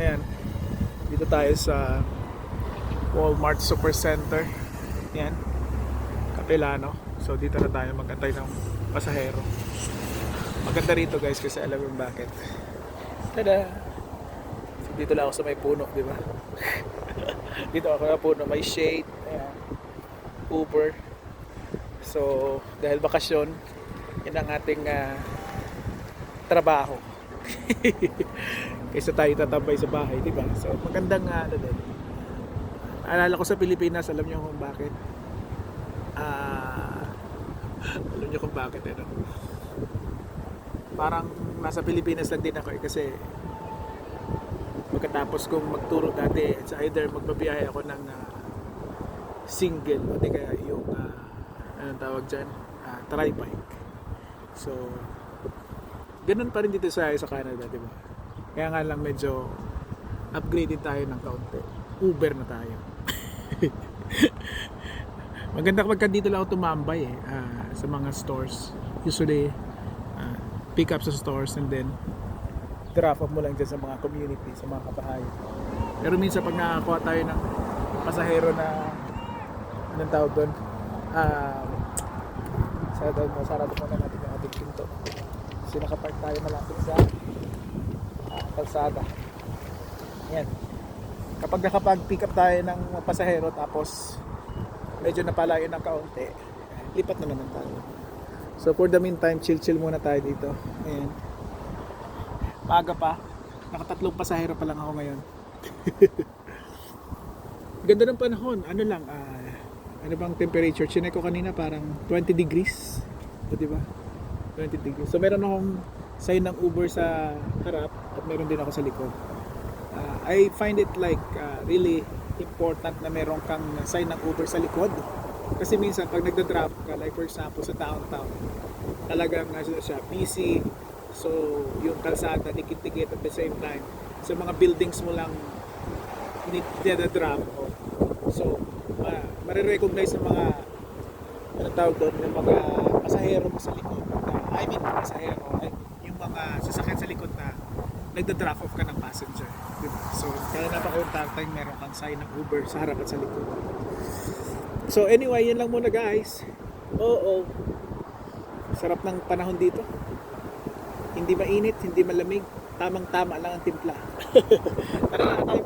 Ayan, dito tayo sa Walmart Supercenter. Ayan, Capilano. So dito na tayo magantay ng pasahero. Maganda rito guys kasi alam mo bakit. Tada! So, dito lang ako sa may puno, di ba? Dito ako sa puno, may shade. Ayan, Uber. So dahil bakasyon, yan ang ating trabaho. Kaysa tayo tatambay sa bahay, di ba? So magandang ano din. Alala ko sa Pilipinas, alam niyo kung bakit? Alam niyo kung bakit ano? Parang nasa Pilipinas lang din ako kasi pagkatapos kong magturo dati, it's either magbabiyahe ako ng single o di kaya yung anong tawag dyan? Tri-bike. So ganun pa rin dito sa Canada, di ba? Kaya nga lang medyo upgraded tayo ng kaunti. Uber na tayo. Maganda kapag dito lang ako tumambay sa mga stores. Usually pick up sa stores and then drop off mo lang dyan sa mga community, sa mga kabahayan. Pero minsan pag nakakuha tayo ng pasahero na anong tawag doon, sarado muna natin yung ating pinto. Kasi nakapark tayo malapit sa kalsada. Yan. Kapag nakapag-pick up tayo ng pasahero tapos medyo napalayo ng kaunti, lipat na naman tayo. So for the meantime, chill muna tayo dito. Ayan. Maaga pa. Nakatatlong pasahero pa lang ako ngayon. Ganda ng panahon. Ano lang, ano bang temperature? Chinek ko kanina parang 20 degrees. O, diba? 20 degrees. So meron akong sign ng Uber sa harap at meron din ako sa likod. I find it like really important na meron kang sign ng Uber sa likod. Kasi minsan pag nagda-drop ka, like for example sa downtown, talagang siya busy. So yung kalsada dikit-dikit at the same time. So mga buildings mo lang nida-drop. So marirecognize ng mga ano tawag doon, yung mga pasahero mo sa likod. Pasahero, yung mga sasakyan sa likod na nagda-drop off ka ng passenger, diba? So kaya napaka-importante meron kang sign ng Uber sa harap at sa likod. So anyway, yun lang muna guys. Sarap ng panahon dito. Hindi mainit, hindi malamig, tamang-tama lang ang timpla. Tara na tayo